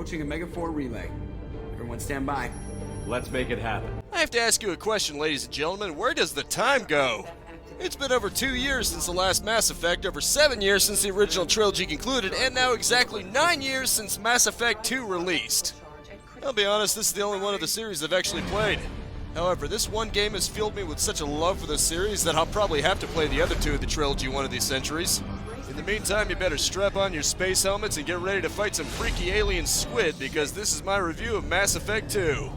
approaching a Mega 4 relay. Everyone stand by. Let's make it happen. I have to ask you a question, ladies and gentlemen. Where does the time go? It's been over 2 years since the last Mass Effect, over 7 years since the original trilogy concluded, and now exactly 9 years since Mass Effect 2 released. I'll be honest, this is the only one of the series I've actually played. However, this one game has filled me with such a love for the series that I'll probably have to play the other two of the trilogy one of these centuries. In the meantime, you better strap on your space helmets and get ready to fight some freaky alien squid, because this is my review of Mass Effect 2.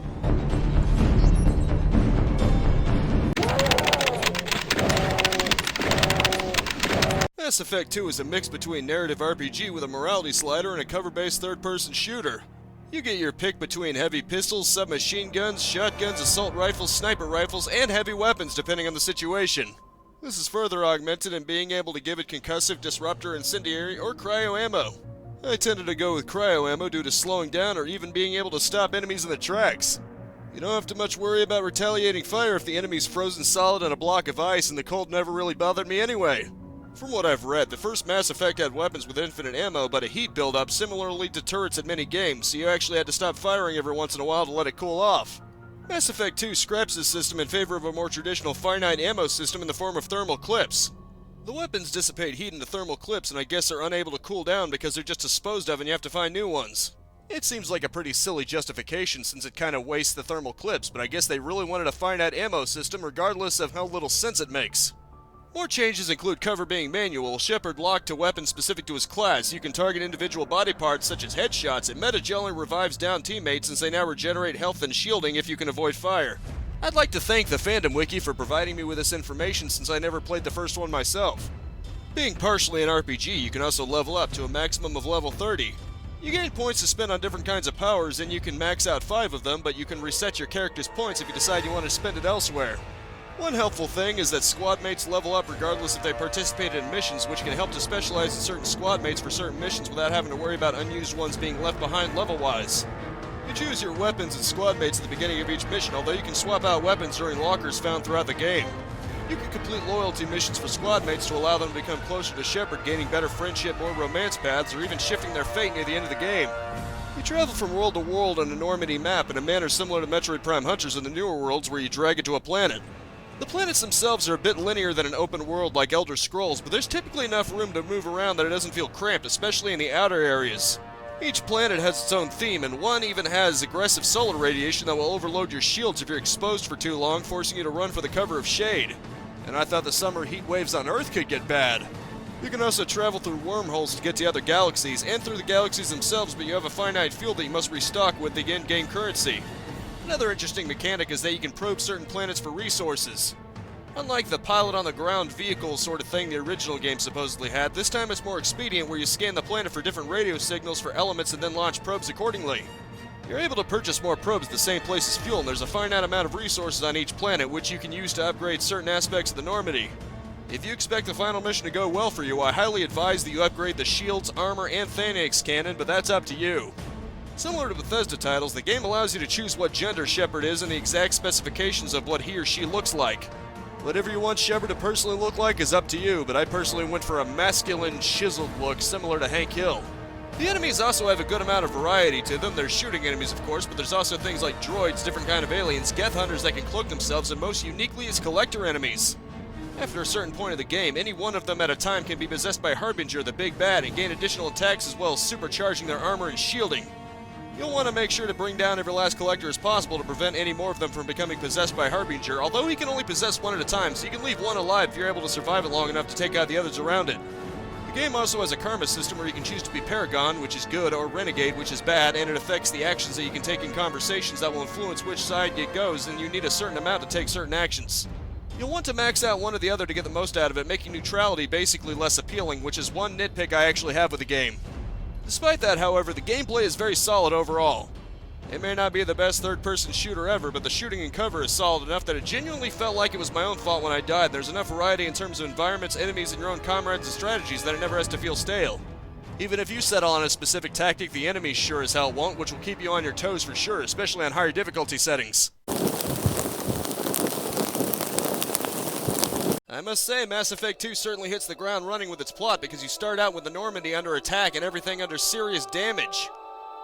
Mass Effect 2 is a mix between narrative RPG with a morality slider and a cover-based third-person shooter. You get your pick between heavy pistols, submachine guns, shotguns, assault rifles, sniper rifles, and heavy weapons depending on the situation. This is further augmented in being able to give it concussive, disruptor, incendiary, or cryo ammo. I tended to go with cryo ammo due to slowing down or even being able to stop enemies in their tracks. You don't have to much worry about retaliating fire if the enemy's frozen solid on a block of ice, and the cold never really bothered me anyway. From what I've read, the first Mass Effect had weapons with infinite ammo, but a heat buildup similarly to turrets in many games, so you actually had to stop firing every once in a while to let it cool off. Mass Effect 2 scraps this system in favor of a more traditional finite ammo system in the form of thermal clips. The weapons dissipate heat into thermal clips and I guess are unable to cool down because they're just disposed of and you have to find new ones. It seems like a pretty silly justification since it kinda wastes the thermal clips, but I guess they really wanted a finite ammo system regardless of how little sense it makes. More changes include cover being manual, Shepard locked to weapons specific to his class. You can target individual body parts such as headshots, and Meta generally revives down teammates since they now regenerate health and shielding if you can avoid fire. I'd like to thank the Fandom Wiki for providing me with this information since I never played the first one myself. Being partially an RPG, you can also level up to a maximum of level 30. You gain points to spend on different kinds of powers and you can max out 5 of them, but you can reset your character's points if you decide you want to spend it elsewhere. One helpful thing is that squad mates level up regardless if they participated in missions, which can help to specialize in certain squad mates for certain missions without having to worry about unused ones being left behind level-wise. You choose your weapons and squad mates at the beginning of each mission, although you can swap out weapons during lockers found throughout the game. You can complete loyalty missions for squad mates to allow them to become closer to Shepard, gaining better friendship or romance paths, or even shifting their fate near the end of the game. You travel from world to world on a Normandy map in a manner similar to Metroid Prime Hunters in the newer worlds where you drag it to a planet. The planets themselves are a bit linear than an open world like Elder Scrolls, but there's typically enough room to move around that it doesn't feel cramped, especially in the outer areas. Each planet has its own theme, and one even has aggressive solar radiation that will overload your shields if you're exposed for too long, forcing you to run for the cover of shade. And I thought the summer heat waves on Earth could get bad. You can also travel through wormholes to get to other galaxies, and through the galaxies themselves, but you have a finite fuel that you must restock with the in-game currency. Another interesting mechanic is that you can probe certain planets for resources. Unlike the pilot-on-the-ground vehicle sort of thing the original game supposedly had, this time it's more expedient where you scan the planet for different radio signals for elements and then launch probes accordingly. You're able to purchase more probes at the same place as fuel, and there's a finite amount of resources on each planet which you can use to upgrade certain aspects of the Normandy. If you expect the final mission to go well for you, I highly advise that you upgrade the shields, armor, and Thanax cannon, but that's up to you. Similar to Bethesda titles, the game allows you to choose what gender Shepard is and the exact specifications of what he or she looks like. Whatever you want Shepard to personally look like is up to you, but I personally went for a masculine, chiseled look similar to Hank Hill. The enemies also have a good amount of variety to them. There's shooting enemies, of course, but there's also things like droids, different kind of aliens, Geth hunters that can cloak themselves, and most uniquely is collector enemies. After a certain point of the game, any one of them at a time can be possessed by Harbinger, the big bad, and gain additional attacks as well as supercharging their armor and shielding. You'll want to make sure to bring down every last collector as possible to prevent any more of them from becoming possessed by Harbinger, although he can only possess one at a time, so you can leave one alive if you're able to survive it long enough to take out the others around it. The game also has a karma system where you can choose to be Paragon, which is good, or Renegade, which is bad, and it affects the actions that you can take in conversations that will influence which side it goes, and you need a certain amount to take certain actions. You'll want to max out one or the other to get the most out of it, making neutrality basically less appealing, which is one nitpick I actually have with the game. Despite that, however, the gameplay is very solid overall. It may not be the best third-person shooter ever, but the shooting and cover is solid enough that it genuinely felt like it was my own fault when I died. There's enough variety in terms of environments, enemies, and your own comrades and strategies that it never has to feel stale. Even if you settle on a specific tactic, the enemies sure as hell won't, which will keep you on your toes for sure, especially on higher difficulty settings. I must say, Mass Effect 2 certainly hits the ground running with its plot because you start out with the Normandy under attack and everything under serious damage.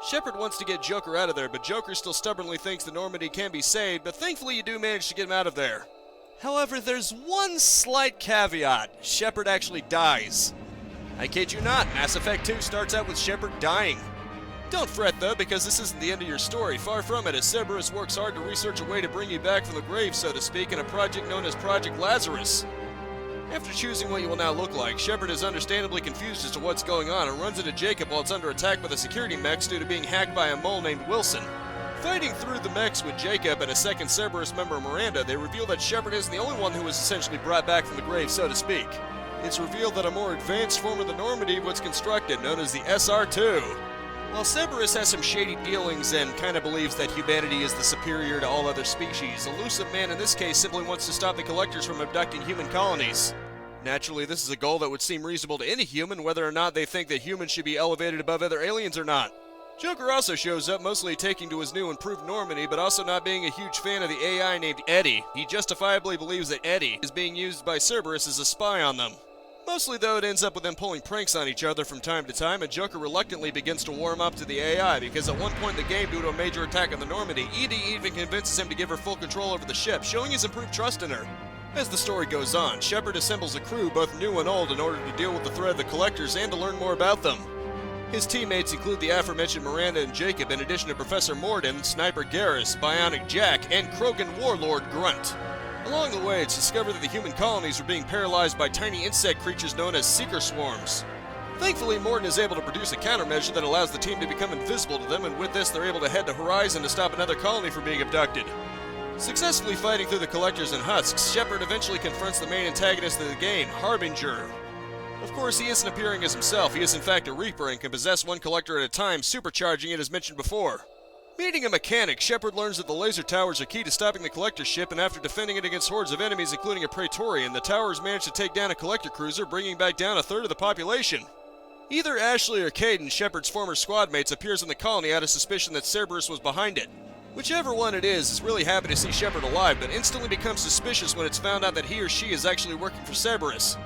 Shepard wants to get Joker out of there, but Joker still stubbornly thinks the Normandy can be saved, but thankfully you do manage to get him out of there. However, there's one slight caveat. Shepard actually dies. I kid you not, Mass Effect 2 starts out with Shepard dying. Don't fret though, because this isn't the end of your story. Far from it, as Cerberus works hard to research a way to bring you back from the grave, so to speak, in a project known as Project Lazarus. After choosing what you will now look like, Shepard is understandably confused as to what's going on and runs into Jacob while it's under attack by the security mechs due to being hacked by a mole named Wilson. Fighting through the mechs with Jacob and a second Cerberus member, Miranda, they reveal that Shepard isn't the only one who was essentially brought back from the grave, so to speak. It's revealed that a more advanced form of the Normandy was constructed, known as the SR-2. While Cerberus has some shady dealings and kinda believes that humanity is the superior to all other species, Elusive Man in this case simply wants to stop the Collectors from abducting human colonies. Naturally, this is a goal that would seem reasonable to any human, whether or not they think that humans should be elevated above other aliens or not. Joker also shows up, mostly taking to his new improved Normandy, but also not being a huge fan of the AI named Eddie. He justifiably believes that Eddie is being used by Cerberus as a spy on them. Mostly though, it ends up with them pulling pranks on each other from time to time, and Joker reluctantly begins to warm up to the AI, because at one point in the game, due to a major attack on the Normandy, Edie even convinces him to give her full control over the ship, showing his improved trust in her. As the story goes on, Shepard assembles a crew, both new and old, in order to deal with the threat of the Collectors and to learn more about them. His teammates include the aforementioned Miranda and Jacob, in addition to Professor Morden, Sniper Garrus, Bionic Jack, and Krogan Warlord Grunt. Along the way, it's discovered that the human colonies are being paralyzed by tiny insect creatures known as Seeker Swarms. Thankfully, Morden is able to produce a countermeasure that allows the team to become invisible to them, and with this, they're able to head to Horizon to stop another colony from being abducted. Successfully fighting through the Collectors and husks, Shepard eventually confronts the main antagonist of the game, Harbinger. Of course, he isn't appearing as himself. He is in fact a Reaper and can possess one Collector at a time, supercharging it as mentioned before. Meeting a mechanic, Shepard learns that the laser towers are key to stopping the Collector ship, and after defending it against hordes of enemies including a Praetorian, the towers manage to take down a Collector cruiser, bringing back down a third of the population. Either Ashley or Caden, Shepard's former squad mates, appears in the colony out of suspicion that Cerberus was behind it. Whichever one it is really happy to see Shepard alive, but instantly becomes suspicious when it's found out that he or she is actually working for Cerberus.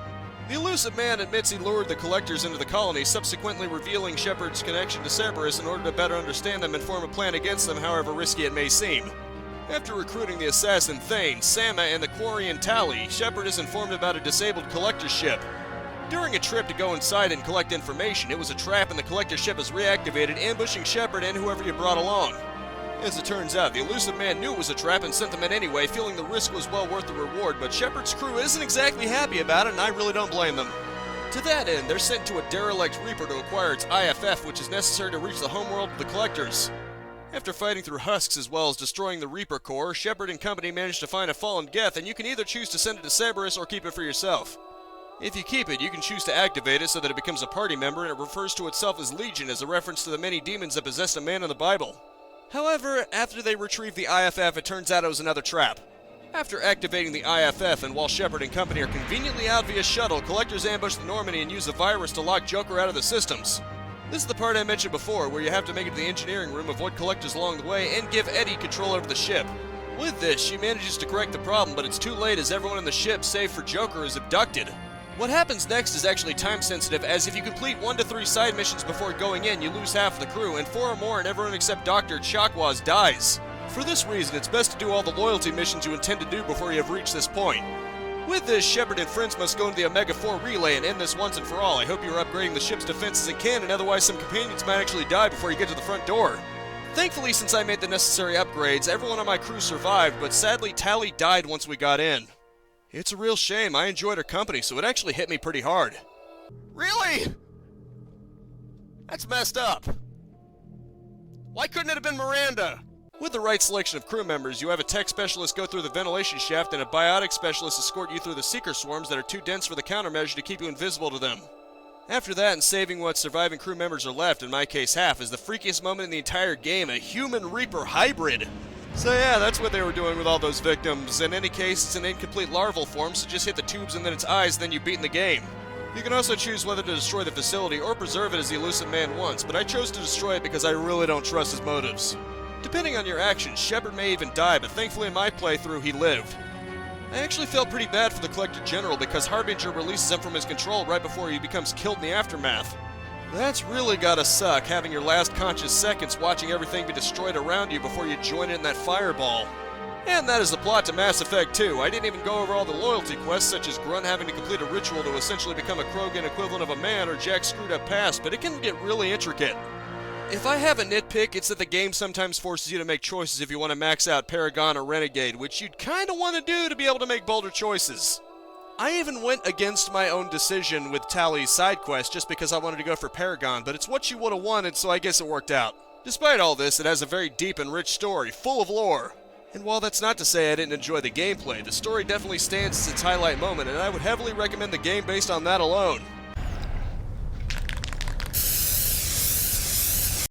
The Elusive Man admits he lured the Collectors into the colony, subsequently revealing Shepard's connection to Cerberus in order to better understand them and form a plan against them, however risky it may seem. After recruiting the assassin Thane, Sama, and the Quarian Tali, Shepard is informed about a disabled Collector ship. During a trip to go inside and collect information, it was a trap and the Collector ship is reactivated, ambushing Shepard and whoever you brought along. As it turns out, the Elusive Man knew it was a trap and sent them in anyway, feeling the risk was well worth the reward, but Shepard's crew isn't exactly happy about it, and I really don't blame them. To that end, they're sent to a derelict Reaper to acquire its IFF, which is necessary to reach the homeworld of the Collectors. After fighting through husks as well as destroying the Reaper core, Shepard and company manage to find a fallen Geth, and you can either choose to send it to Cerberus or keep it for yourself. If you keep it, you can choose to activate it so that it becomes a party member, and it refers to itself as Legion as a reference to the many demons that possessed a man in the Bible. However, after they retrieve the IFF, it turns out it was another trap. After activating the IFF, and while Shepard and company are conveniently out via shuttle, Collectors ambush the Normandy and use a virus to lock Joker out of the systems. This is the part I mentioned before, where you have to make it to the engineering room, avoid Collectors along the way, and give Eddie control over the ship. With this, she manages to correct the problem, but it's too late as everyone in the ship, save for Joker, is abducted. What happens next is actually time sensitive, as if you complete 1 to 3 side missions before going in, you lose half of the crew, and 4 or more and everyone except Dr. Chakwas dies. For this reason, it's best to do all the loyalty missions you intend to do before you have reached this point. With this, Shepard and friends must go into the Omega-4 relay and end this once and for all. I hope you're upgrading the ship's defenses and cannon, otherwise some companions might actually die before you get to the front door. Thankfully, since I made the necessary upgrades, everyone on my crew survived, but sadly Tali died once we got in. It's a real shame. I enjoyed her company, so it actually hit me pretty hard. Really? That's messed up. Why couldn't it have been Miranda? With the right selection of crew members, you have a tech specialist go through the ventilation shaft and a biotic specialist escort you through the Seeker Swarms that are too dense for the countermeasure to keep you invisible to them. After that, and saving what surviving crew members are left, in my case half, is the freakiest moment in the entire game, a human-reaper hybrid. So yeah, that's what they were doing with all those victims. In any case, it's an incomplete larval form, so just hit the tubes and then its eyes, then you've beaten the game. You can also choose whether to destroy the facility or preserve it as the Elusive Man wants, but I chose to destroy it because I really don't trust his motives. Depending on your actions, Shepard may even die, but thankfully in my playthrough he lived. I actually felt pretty bad for the Collector General because Harbinger releases him from his control right before he becomes killed in the aftermath. That's really gotta suck, having your last conscious seconds watching everything be destroyed around you before you join in that fireball. And that is the plot to Mass Effect 2. I didn't even go over all the loyalty quests, such as Grunt having to complete a ritual to essentially become a Krogan equivalent of a man, or Jack's screwed up past, but it can get really intricate. If I have a nitpick, it's that the game sometimes forces you to make choices if you want to max out Paragon or Renegade, which you'd kinda want to do to be able to make bolder choices. I even went against my own decision with Tally's side quest just because I wanted to go for Paragon, but it's what you would have wanted, so I guess it worked out. Despite all this, it has a very deep and rich story, full of lore. And while that's not to say I didn't enjoy the gameplay, the story definitely stands as its highlight moment, and I would heavily recommend the game based on that alone.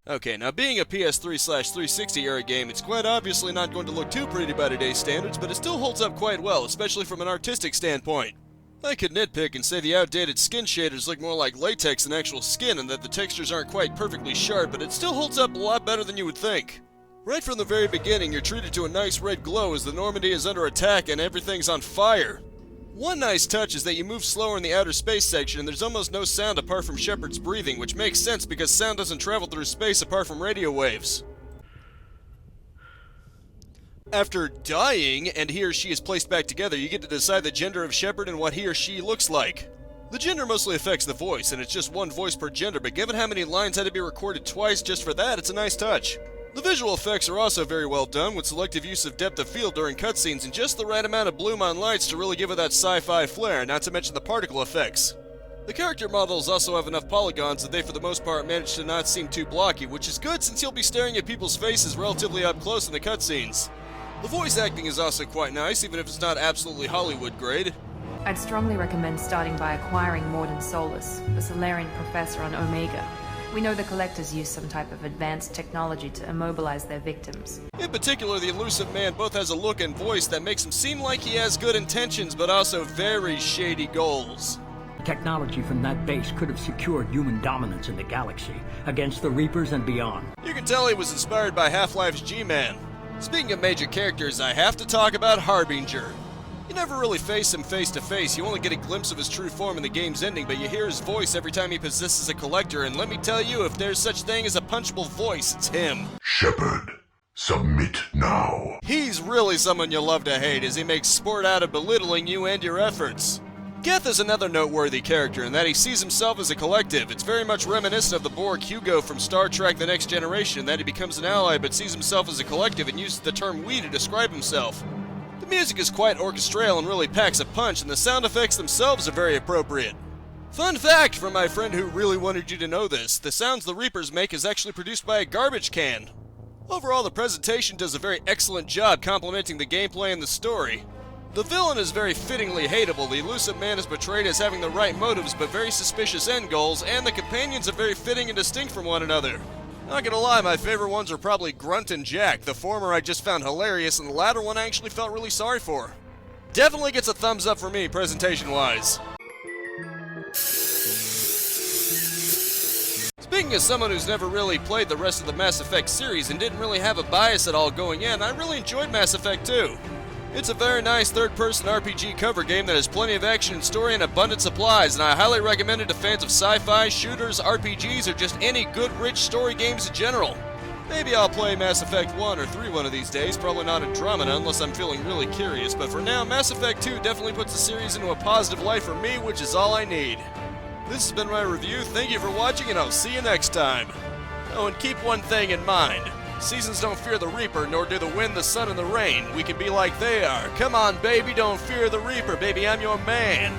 Okay, now being a PS3/360 era game, it's quite obviously not going to look too pretty by today's standards, but it still holds up quite well, especially from an artistic standpoint. I could nitpick and say the outdated skin shaders look more like latex than actual skin and that the textures aren't quite perfectly sharp, but it still holds up a lot better than you would think. Right from the very beginning, you're treated to a nice red glow as the Normandy is under attack and everything's on fire. One nice touch is that you move slower in the outer space section and there's almost no sound apart from Shepard's breathing, which makes sense because sound doesn't travel through space apart from radio waves. After dying, and he or she is placed back together, you get to decide the gender of Shepard and what he or she looks like. The gender mostly affects the voice, and it's just one voice per gender, but given how many lines had to be recorded twice just for that, it's a nice touch. The visual effects are also very well done, with selective use of depth of field during cutscenes and just the right amount of bloom on lights to really give it that sci-fi flair, not to mention the particle effects. The character models also have enough polygons that they for the most part manage to not seem too blocky, which is good since you'll be staring at people's faces relatively up close in the cutscenes. The voice acting is also quite nice, even if it's not absolutely Hollywood grade. I'd strongly recommend starting by acquiring Morden Solus, the Solarian professor on Omega. We know the Collectors use some type of advanced technology to immobilize their victims. In particular, the elusive man both has a look and voice that makes him seem like he has good intentions, but also very shady goals. Technology from that base could have secured human dominance in the galaxy, against the Reapers and beyond. You can tell he was inspired by Half-Life's G-Man. Speaking of major characters, I have to talk about Harbinger. You never really face him face to face, you only get a glimpse of his true form in the game's ending, but you hear his voice every time he possesses a collector, and let me tell you, if there's such thing as a punchable voice, it's him. Shepard, submit now. He's really someone you'll love to hate, as he makes sport out of belittling you and your efforts. Geth is another noteworthy character in that he sees himself as a collective. It's very much reminiscent of the Borg Hugo from Star Trek The Next Generation, that he becomes an ally but sees himself as a collective and uses the term we to describe himself. The music is quite orchestral and really packs a punch, and the sound effects themselves are very appropriate. Fun fact from my friend who really wanted you to know this, the sounds the Reapers make is actually produced by a garbage can. Overall, the presentation does a very excellent job complementing the gameplay and the story. The villain is very fittingly hateable, the elusive man is portrayed as having the right motives but very suspicious end goals, and the companions are very fitting and distinct from one another. Not gonna lie, my favorite ones are probably Grunt and Jack. The former I just found hilarious, and the latter one I actually felt really sorry for. Definitely gets a thumbs up for me, presentation-wise. Speaking as someone who's never really played the rest of the Mass Effect series and didn't really have a bias at all going in, I really enjoyed Mass Effect 2. It's a very nice third-person RPG cover game that has plenty of action and story and abundant supplies, and I highly recommend it to fans of sci-fi, shooters, RPGs, or just any good, rich story games in general. Maybe I'll play Mass Effect 1 or 3 one of these days, probably not Andromeda unless I'm feeling really curious, but for now, Mass Effect 2 definitely puts the series into a positive light for me, which is all I need. This has been my review, thank you for watching, and I'll see you next time. Oh, and keep one thing in mind. Seasons don't fear the Reaper, nor do the wind, the sun, and the rain. We can be like they are. Come on, baby, don't fear the Reaper. Baby, I'm your man.